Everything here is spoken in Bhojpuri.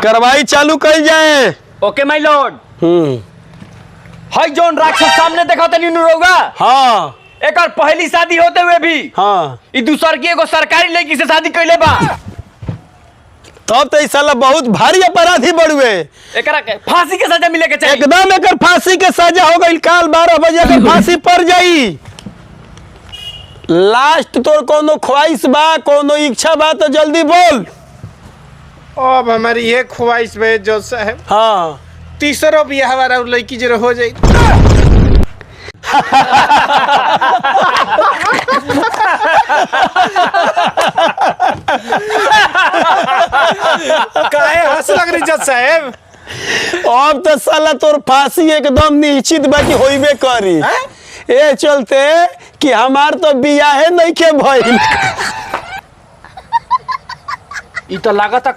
कार्रवाई चालू कर जाए। ओके माय लॉर्ड। हाय जॉन राक्षस सामने देखा तनी नुरोगा। हाँ एक और पहली शादी होते हुए भी हाँ ई दूसर की एगो सरकारी लड़की से शादी कैले बा। तब तो साला बहुत भारी अपराधी बड़ुए। एकरा के फांसी के सजा मिले के चाहिए। एकदम एक फांसी के सजा हो गई। काल 12 बजे के फांसी पड़ जाई। लास्ट तोर कोनो ख्वाहिश बा, कोनो इच्छा बा तो जल्दी बोल। अब हमारी ये ख्वाहिश है जो साहब। हाँ तीसरो भी हमारा लड़की जरा हो जाए। काहे हंस लग रही जज साहब? अब तो साला तोर फांसी एकदम निश्चित बा कि होइबे करी। ए चलते कि हमार तो बियाहे नहीं के भइल। ई तो लागत